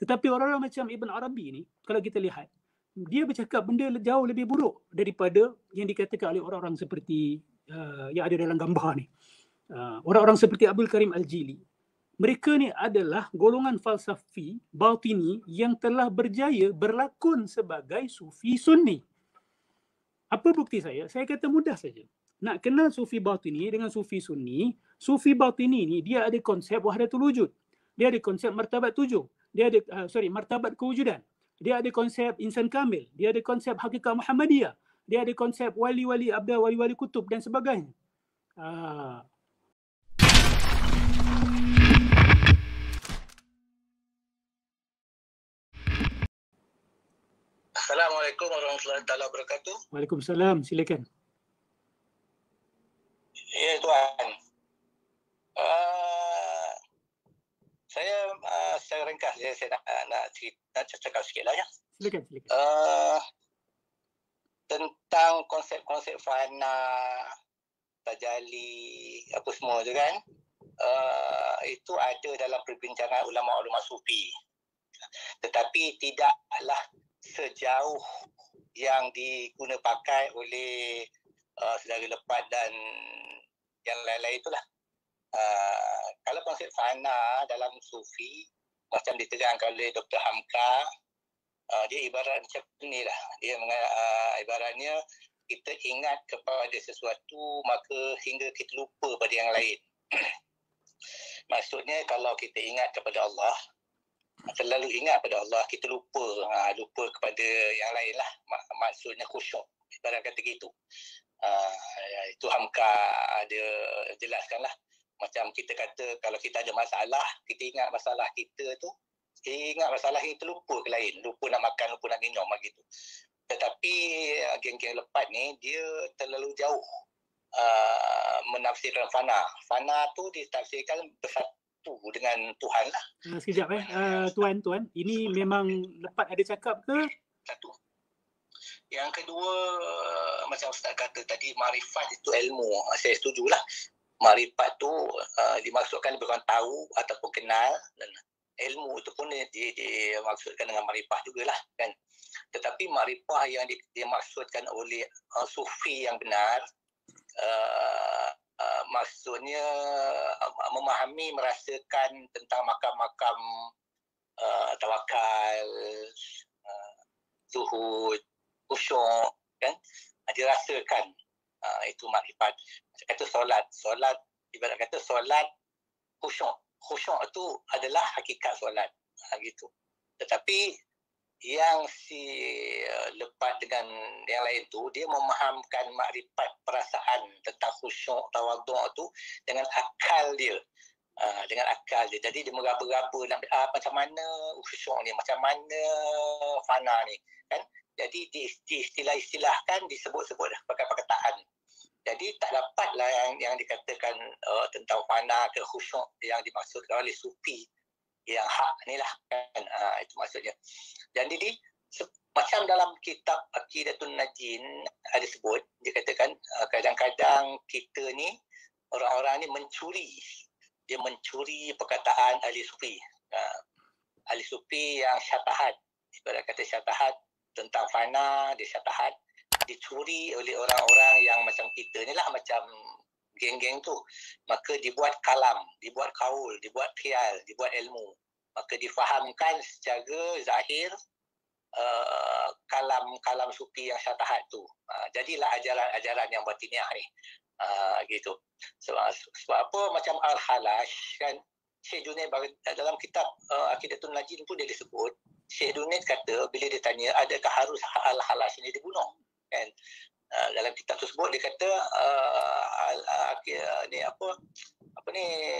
Tetapi orang-orang macam Ibn Arabi ni, kalau kita lihat, dia bercakap benda jauh lebih buruk daripada yang dikatakan oleh orang-orang seperti yang ada dalam gambar ni. Orang-orang seperti Abdul Karim Al-Jili. Mereka ni adalah golongan falsafi batini yang telah berjaya berlakon sebagai sufi sunni. Apa bukti saya? Saya kata mudah saja. Nak kenal sufi batini dengan sufi sunni, sufi batini ni dia ada konsep wahdatul wujud. Dia ada konsep martabat tujuh. Dia ada martabat kewujudan. Dia ada konsep insan kamil. Dia ada konsep hakikat Muhammadiyah. Dia ada konsep wali-wali abda, wali-wali kutub dan sebagainya. Assalamualaikum warahmatullahi wabarakatuh. Waalaikumsalam, silakan. Ya Tuan. Saya secara ringkas saya nak cakap sikit lah ya. Silakan. Tentang konsep-konsep fana, tajali, apa semua tu kan. Itu ada dalam perbincangan ulama-ulama sufi. Tetapi tidaklah sejauh yang diguna pakai oleh saudara Lepat dan yang lain-lain itulah. Kalau konsep fana dalam sufi macam diterangkan oleh Dr. Hamka, dia ibarat macam ni lah. Dia ibaratnya kita ingat kepada sesuatu maka hingga kita lupa pada yang lain. Maksudnya kalau kita ingat kepada Allah, terlalu ingat pada Allah, kita lupa kepada yang lain lah. Maksudnya khusyuk, ibarat kata gitu. Itu Hamka ada jelaskan lah. Macam kita kata kalau kita ada masalah, kita ingat masalah kita tu, ingat masalah kita lupa ke lain, lupa nak makan, lupa nak minum begitu. Tetapi geng-geng Lepat ni dia terlalu jauh menafsirkan fana. Fana tu ditafsirkan bersatu dengan Tuhan lah. Sekejap Tuan, ini memang Lepat ada cakap ke? Satu. Yang kedua, macam Ustaz kata tadi, marifat itu ilmu. Saya setujulah. Marifat tu dimaksudkan lebih kurang tahu ataupun kenal, dan ilmu itu pun dimaksudkan dengan marifat jugalah kan. Tetapi marifat yang dimaksudkan oleh sufi yang benar, maksudnya memahami, merasakan tentang makam-makam tawakal, zuhud, khusyuk kan, dirasakan. Itu makrifat. Kata solat ibarat kata solat khusyuk itu adalah hakikat solat gitu. Tetapi yang si Lepat dengan yang lain tu, dia memahamkan makrifat perasaan tentang khusyuk, tawaduk tu dengan akal dia. Jadi dia meraba-raba macam mana khusyuk ni, macam mana fana ni kan. Jadi diistilah-istilahkan, disebut-sebut pakai perkataan. Jadi tak dapatlah yang dikatakan tentang fana ke khusyuk yang dimaksudkan oleh sufi yang hak ni lah kan. Itu maksudnya. Dan jadi macam dalam kitab Aqidatun Najin ada sebut, dia katakan kadang-kadang kita ni, orang-orang ni dia mencuri perkataan ahli sufi. Ahli sufi yang syatahat, ibarat kata syatahat tentang fana, dia syatahat dicuri oleh orang-orang yang macam kita ni lah, macam geng-geng tu. Maka dibuat kalam, dibuat kaul, dibuat khiyal, dibuat ilmu. Maka difahamkan secara zahir kalam sufi yang syatahat tu. Jadilah ajaran-ajaran yang batiniah ni. Gitu. Sebab apa, macam Al-Halash kan, Syekh Junaid dalam kitab Aqidatun Najin pun dia disebut, Syekh Junaid kata bila dia tanya adakah harus Al-Halash ini dibunuh kan, dalam kitab tersebut dia kata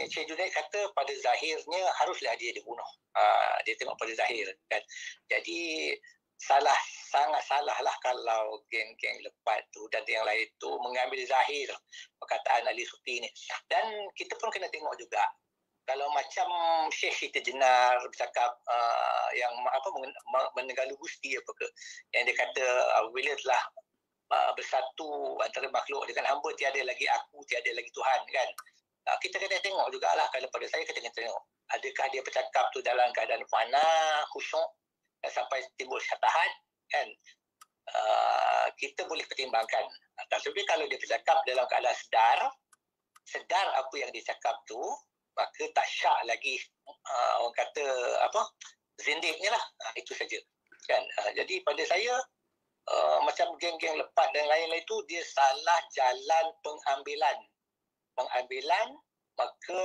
Syekh Junaid kata pada zahirnya haruslah dia dibunuh. Dia tengok pada zahir kan. Jadi sangat salah lah kalau geng-geng Lepat tu dan yang lain tu mengambil zahir perkataan ahli sufi ni. Dan kita pun kena tengok juga, kalau macam Syekh Siti Jenar bercakap yang Menenggalu Gusti apa ke, yang dia kata bila telah bersatu antara makhluk dengan hamba, tiada lagi aku, tiada lagi Tuhan kan. Kita kena tengok jugalah, kalau pada saya kita kena tengok adakah dia bercakap tu dalam keadaan fana, khusyuk dan sampai timbul syatahat, kan. Kita boleh pertimbangkan. Tapi kalau dia bercakap dalam keadaan sedar apa yang dia cakap tu, maka tak syak lagi orang kata zindik ni lah. Itu saja, kan. Jadi pada saya macam geng-geng lepat dan lain-lain tu, dia salah jalan pengambilan, maka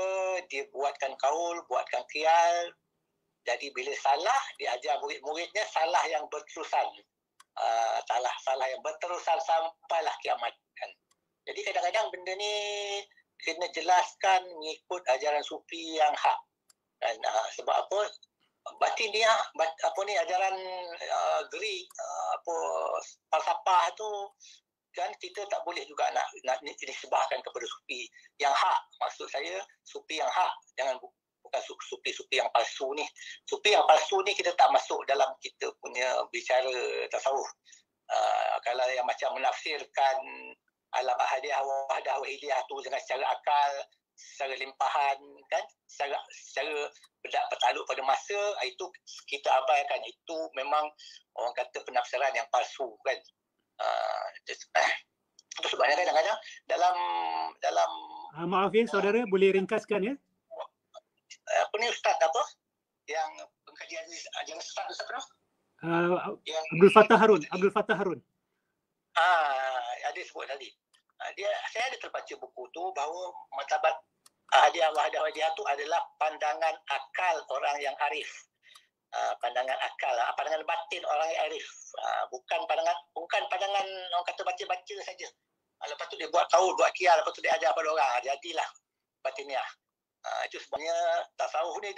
dia buatkan kaul, buatkan qiyal. Jadi bila salah, dia ajar murid-muridnya salah yang berterusan. Salah yang berterusan sampailah kiamat, kan. Jadi kadang-kadang benda ni kena jelaskan mengikut ajaran sufi yang hak, kan. Sebab apa? Batiniah, ajaran Greek, falsafah tu, kan, kita tak boleh juga nak disebahkan kepada sufi yang hak. Maksud saya sufi yang hak, jangan bukan sufi yang palsu ni. Sufi yang palsu ni kita tak masuk dalam kita punya bicara tasawuf. Kalau yang macam menafsirkan alam ahadiyah, wahdah, wahidiyah tu dengan secara akal, secara limpahan, kan, secara bertakluk pada masa, itu kita abaikan. Itu memang orang kata penafsiran yang palsu, kan. Itu sebabnya kadang-kadang dalam maaf ya saudara, boleh ringkaskan ya? Apa ni ustaz yang pengkajian ajaran sesat tu siapa tu? Abdul Fattah Harun. Ada sebut tadi. Saya ada terbaca buku tu bahawa martabat ahadiyah, wahdah, wahidiyah tu adalah pandangan akal orang yang arif. Pandangan akal, pandangan batin orang yang arif. Bukan pandangan orang kata baca-baca saja. Lepas tu dia buat kaul, buat qiyal, lepas tu dia ajar pada orang. Jadilah batiniah. Itu sebabnya tasawuf ni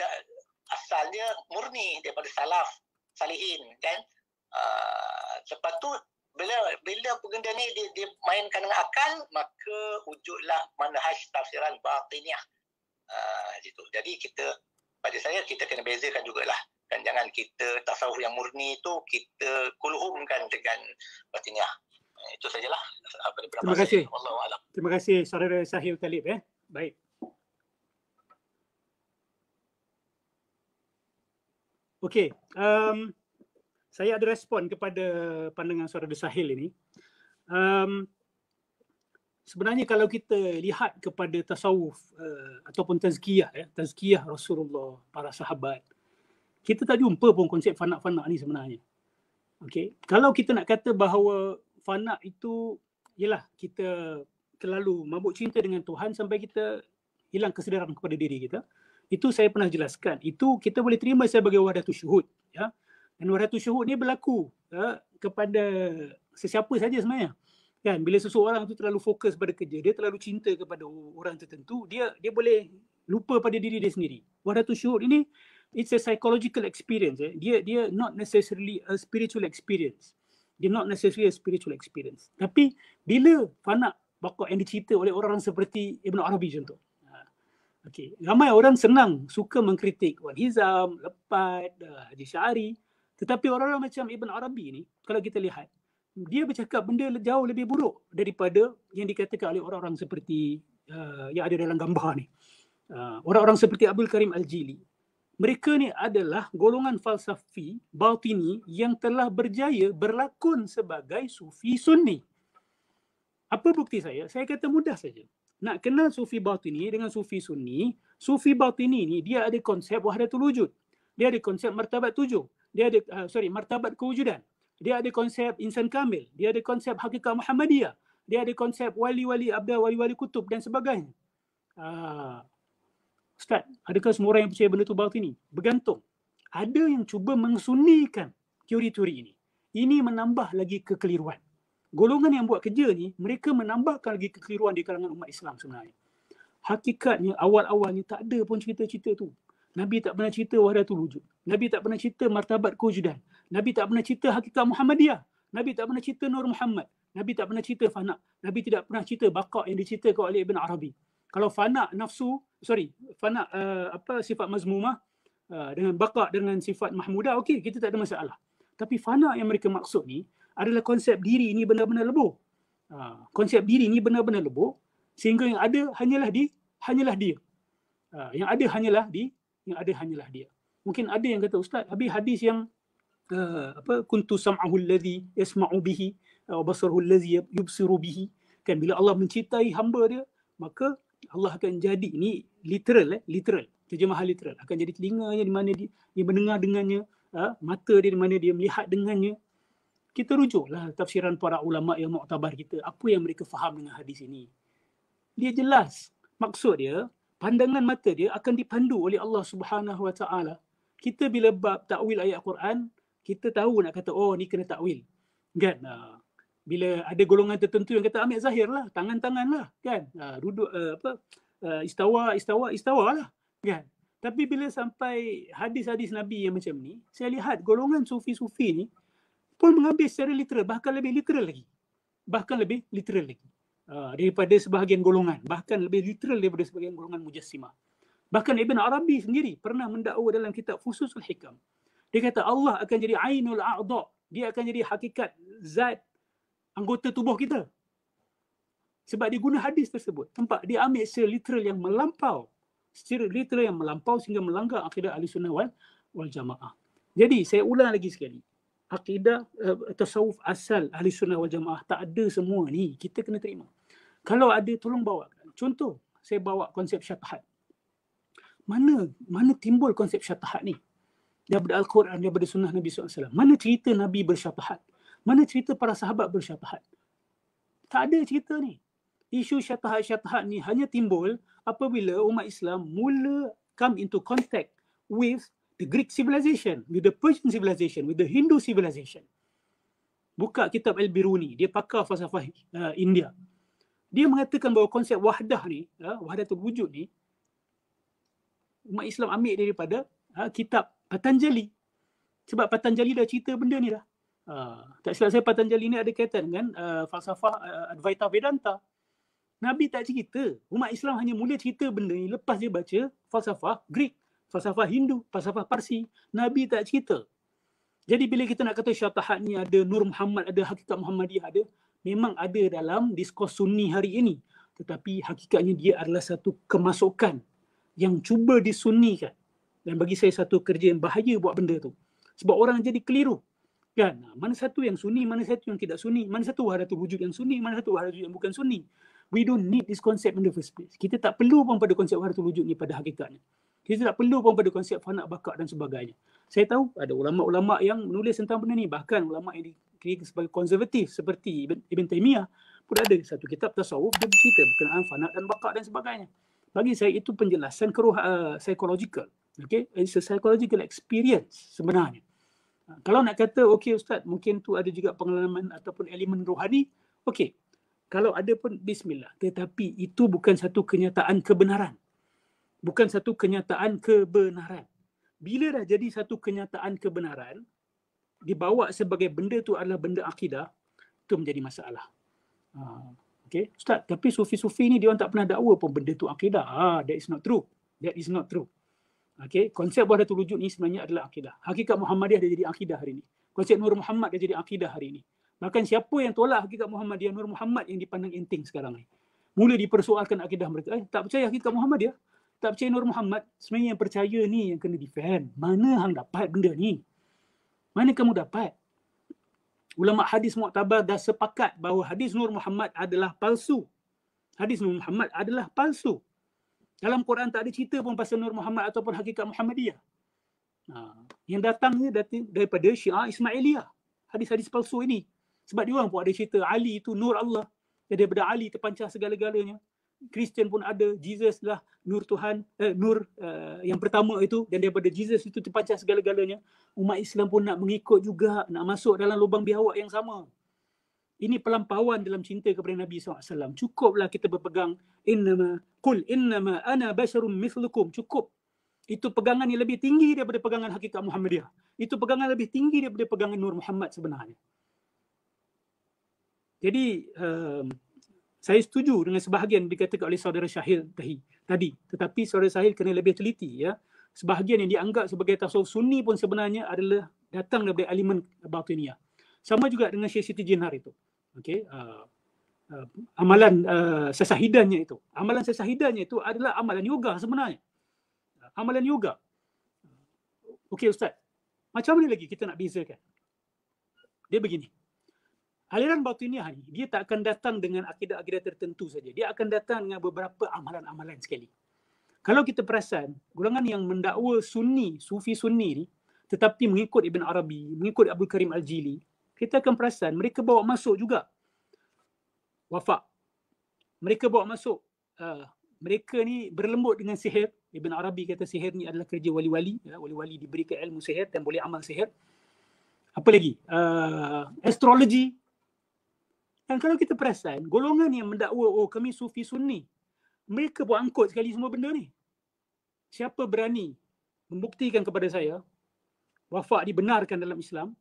asalnya murni daripada salaf, salihin, kan. Lepas tu bila benda ni dia mainkan dengan akal, maka wujudlah manhaj tafsiran batiniah. Gitu. Jadi pada saya kita kena bezakan jugalah, kan. Jangan kita tasawuf yang murni tu kita kulhumkan dengan batiniah. Itu sajalah. Terima kasih. Wallahualam. Terima kasih saudara Sahil Talib ya. Baik. Okey, saya ada respon kepada pandangan saudara Sahil ini. Sebenarnya kalau kita lihat kepada tasawuf ataupun tazkiyah Rasulullah, para sahabat, kita tak jumpa pun konsep fana-fana ni sebenarnya. Okey, kalau kita nak kata bahawa fana itu ialah kita terlalu mabuk cinta dengan Tuhan sampai kita hilang kesedaran kepada diri kita, itu saya pernah jelaskan. Itu kita boleh terima sebagai wahdatus syuhud, ya. Dan wahdatus syuhud ni berlaku kepada sesiapa saja sebenarnya. Kan, bila seseorang tu terlalu fokus pada kerja, dia terlalu cinta kepada orang tertentu, dia boleh lupa pada diri dia sendiri. Wahdatus syuhud ini, it's a psychological experience. Dia not necessarily a spiritual experience. Tapi bila fana baqa yang dicerita oleh orang-orang seperti Ibn Arabi contoh. Okay. Ramai orang suka mengkritik Wan Hizam, Lepat, Haji Syari. Tetapi orang-orang macam Ibn Arabi ni, kalau kita lihat, dia bercakap benda jauh lebih buruk daripada yang dikatakan oleh orang-orang seperti yang ada dalam gambar ni. Orang-orang seperti Abdul Karim Al-Jili. Mereka ni adalah golongan falsafi batini yang telah berjaya berlakon sebagai sufi sunni. Apa bukti saya? Saya kata mudah saja. Nak kenal sufi batini dengan sufi sunni, sufi batini ni dia ada konsep wahdatul wujud. Dia ada konsep martabat tujuh. Dia ada martabat kewujudan. Dia ada konsep insan kamil. Dia ada konsep hakikat Muhammadiyah. Dia ada konsep wali-wali abda, wali-wali kutub dan sebagainya. Ustaz, adakah semua orang yang percaya benda tu batini? Bergantung. Ada yang cuba mengsunnikan teori-teori ini. Ini menambah lagi kekeliruan. Golongan yang buat kerja ni, mereka menambahkan lagi kekeliruan di kalangan umat Islam sebenarnya. Hakikatnya awal-awalnya tak ada pun cerita-cerita tu. Nabi tak pernah cerita wahdatul wujud. Nabi tak pernah cerita martabat kewujudan. Nabi tak pernah cerita hakikat Muhammadiyah. Nabi tak pernah cerita Nur Muhammad. Nabi tak pernah cerita fana. Nabi tidak pernah cerita baqa yang diceritakan oleh Ibn Arabi. Kalau fana sifat mazmumah dengan baqa dengan sifat mahmudah, okey, kita tak ada masalah. Tapi fana yang mereka maksud ni adalah konsep diri ni benar-benar lebur. Konsep diri ni benar-benar lebur sehingga yang ada hanyalah di hanyalah dia. Yang ada hanyalah dia. Mungkin ada yang kata, Ustaz, habis hadis yang kuntu sam'ahu alladhi yasma'u bihi wa basarahu alladhi yubsiru bihi, kan, bila Allah mencintai hamba dia, maka Allah akan jadi, ini literal, terjemahan literal, akan jadi telinganya di mana dia mendengar dengannya, mata dia di mana dia melihat dengannya. Kita rujuklah tafsiran para ulama yang muktabar kita, apa yang mereka faham dengan hadis ini. Dia jelas, maksud dia, pandangan mata dia akan dipandu oleh Allah Subhanahu Wa Taala. Kita bila bab takwil ayat Quran, kita tahu nak kata, oh ni kena takwil, kan? Bila ada golongan tertentu yang kata ambil zahir lah, tangan-tangan lah, kan? Duduk istawa lah, kan? Tapi bila sampai hadis-hadis Nabi yang macam ni, saya lihat golongan sufi-sufi ni pun mengambil secara literal, bahkan lebih literal lagi. Daripada sebahagian golongan, bahkan lebih literal daripada sebahagian golongan Mujassimah. Bahkan Ibn Arabi sendiri pernah mendakwa dalam kitab Fususul Hikam. Dia kata Allah akan jadi ainul a'dha, dia akan jadi hakikat zat anggota tubuh kita. Sebab dia guna hadis tersebut. Nampak? Dia ambil secara literal yang melampau. Sehingga melanggar akidah Ahlussunnah wal Jamaah. Jadi saya ulang lagi sekali. Akidah tasawuf asal Ahlussunnah wal Jamaah tak ada semua ni. Kita kena terima. Kalau ada, tolong bawakan. Contoh, saya bawa konsep syatahat. Mana timbul konsep syatahat ni? Daripada Al-Quran, daripada sunnah Nabi SAW. Mana cerita Nabi bersyatahat? Mana cerita para sahabat bersyatahat? Tak ada cerita ni. Isu syatahat ni hanya timbul apabila umat Islam mula come into contact with the Greek civilization, with the Persian civilization, with the Hindu civilization. Buka kitab Al-Biruni, dia pakar falsafah India. Dia mengatakan bahawa konsep wahdah ni, wahdatul wujud ni, umat Islam ambil daripada kitab Patanjali. Sebab Patanjali dah cerita benda ni dah. Tak silap saya, Patanjali ni ada kaitan dengan falsafah Advaita Vedanta. Nabi tak cerita. Umat Islam hanya mula cerita benda ni lepas dia baca falsafah Greek, falsafah Hindu, falsafah Parsi. Nabi tak cerita. Jadi bila kita nak kata syatahat ni ada Nur Muhammad, ada hakikat Muhammadiyah, ada, memang ada dalam diskurs Sunni hari ini. Tetapi hakikatnya dia adalah satu kemasukan yang cuba disunnikan. Dan bagi saya satu kerja yang bahaya buat benda tu. Sebab orang jadi keliru. Kan? Mana satu yang sunni, mana satu yang tidak sunni, mana satu wahdatul wujud yang sunni, mana satu wahdatul wujud yang bukan sunni. We don't need this concept in the first place. Kita tak perlu pun pada konsep wahdatul wujud ni pada hakikatnya. Kita tak perlu pun pada konsep fanak bakak dan sebagainya. Saya tahu ada ulama-ulama yang menulis tentang benda ni. Bahkan ulama yang dikira sebagai konservatif seperti Ibn Taymiyah pun ada satu kitab tasawuf, dia bercerita berkenaan fanak dan bakak dan sebagainya. Bagi saya itu penjelasan psychological. Okay? It's a psychological experience sebenarnya. Kalau nak kata, okey Ustaz, mungkin tu ada juga pengalaman ataupun elemen rohani, okey. Kalau ada pun, bismillah. Tetapi itu bukan satu kenyataan kebenaran. Bukan satu kenyataan kebenaran. Bila dah jadi satu kenyataan kebenaran, dibawa sebagai benda tu adalah benda akidah, itu menjadi masalah. Okey, Ustaz, tapi sufi-sufi ni dia orang tak pernah dakwa pun benda tu akidah. That is not true. That is not true. Okey, konsep wahdatul wujud ni sebenarnya adalah akidah. Hakikat Muhammadiyah dia jadi akidah hari ini. Konsep Nur Muhammad dia jadi akidah hari ini. Bahkan siapa yang tolak hakikat Muhammadiyah, Nur Muhammad yang dipandang enteng sekarang ni. Mula dipersoalkan akidah mereka. Tak percaya hakikat Muhammadiyah, tak percaya Nur Muhammad. Sebenarnya yang percaya ni yang kena defend. Mana hang dapat benda ni? Mana kamu dapat? Ulama hadis muktabar dah sepakat bahawa hadis Nur Muhammad adalah palsu. Hadis Nur Muhammad adalah palsu. Dalam Quran tak ada cerita pun pasal Nur Muhammad ataupun hakikat Muhammadiyah. Yang datangnya daripada Syiah Ismailiyah. Hadis-hadis palsu ini. Sebab dia orang pun ada cerita Ali itu Nur Allah. Daripada Ali terpancar segala-galanya. Kristian pun ada, Jesus lah Nur Tuhan, Nur yang pertama itu. Dan daripada Jesus itu terpancar segala-galanya. Umat Islam pun nak mengikut juga, nak masuk dalam lubang biawak yang sama. Ini pelampauan dalam cinta kepada Nabi SAW. Cukuplah kita berpegang qul innama ana basyarum mithlukum. Cukup. Itu pegangan yang lebih tinggi daripada pegangan hakikat Muhammadiyah. Itu pegangan lebih tinggi daripada pegangan Nur Muhammad sebenarnya. Jadi saya setuju dengan sebahagian dikatakan oleh saudara Syahil tadi. Tetapi saudara Syahil kena lebih teliti, ya. Sebahagian yang dianggap sebagai tasawuf Sunni pun sebenarnya adalah datang daripada elemen batiniyah. Sama juga dengan Syekh Siti Jenar itu. Okey, amalan sesahidannya itu. Amalan sesahidannya itu adalah amalan yoga sebenarnya. Amalan yoga. Okey Ustaz, macam mana lagi kita nak bezakan? Dia begini. Aliran Batiniyah ni, dia tak akan datang dengan akidah-akidah tertentu saja. Dia akan datang dengan beberapa amalan-amalan sekali. Kalau kita perasan, golongan yang mendakwa Sunni, Sufi Sunni ni, tetapi mengikut Ibn Arabi, mengikut Abdul Karim Al-Jili, kita akan perasan mereka bawa masuk juga wafak. Mereka bawa masuk, mereka ni berlembut dengan sihir. Ibn Arabi kata sihir ni adalah kerja wali-wali. Wali-wali diberikan ilmu sihir dan boleh amal sihir. Apa lagi? Astrologi. Dan kalau kita perasan, golongan yang mendakwa, kami Sufi Sunni, mereka buat angkut sekali semua benda ni. Siapa berani membuktikan kepada saya, wafak dibenarkan dalam Islam,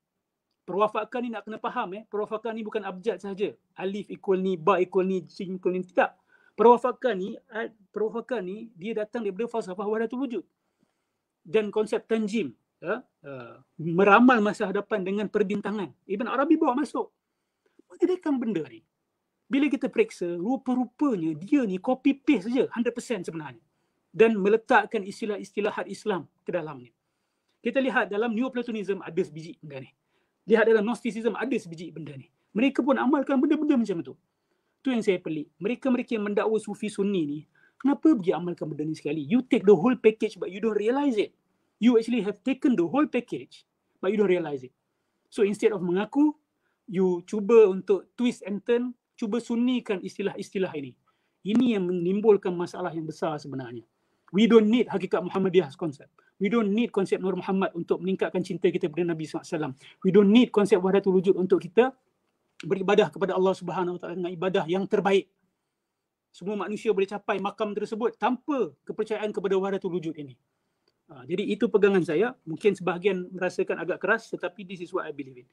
perwafakan ni nak kena faham, perwafakan ni bukan abjad sahaja. Alif equal ni, ba equal ni, sin equal ni, tidak. Perwafakan ni dia datang daripada falsafah wahdatul wujud. Dan konsep tanjim, meramal masa hadapan dengan perbintangan. Ibn Arabi bawa masuk. Mengadakan benda ni. Bila kita periksa, rupa-rupanya dia ni copy paste saja 100% sebenarnya. Dan meletakkan istilah-istilahat Islam ke dalamnya. Kita lihat dalam Neoplatonism ada sebiji benda ni. Lihat dalam Gnosticism ada sebiji benda ni. Mereka pun amalkan benda-benda macam tu. Tu yang saya pelik. Mereka-mereka yang mendakwa Sufi Sunni ni, kenapa pergi amalkan benda ni sekali? You take the whole package but you don't realise it. You actually have taken the whole package but you don't realise it. So instead of mengaku, you cuba untuk twist and turn, cuba sunnikan istilah-istilah ini. Ini yang menimbulkan masalah yang besar sebenarnya. We don't need hakikat Muhammadiyah konsep. We don't need konsep Nur Muhammad untuk meningkatkan cinta kita kepada Nabi SAW. We don't need konsep wahdatul wujud untuk kita beribadah kepada Allah Subhanahu Wa Taala dengan ibadah yang terbaik. Semua manusia boleh capai makam tersebut tanpa kepercayaan kepada wahdatul wujud ini. Jadi itu pegangan saya. Mungkin sebahagian merasakan agak keras, tetapi this is what I believe in.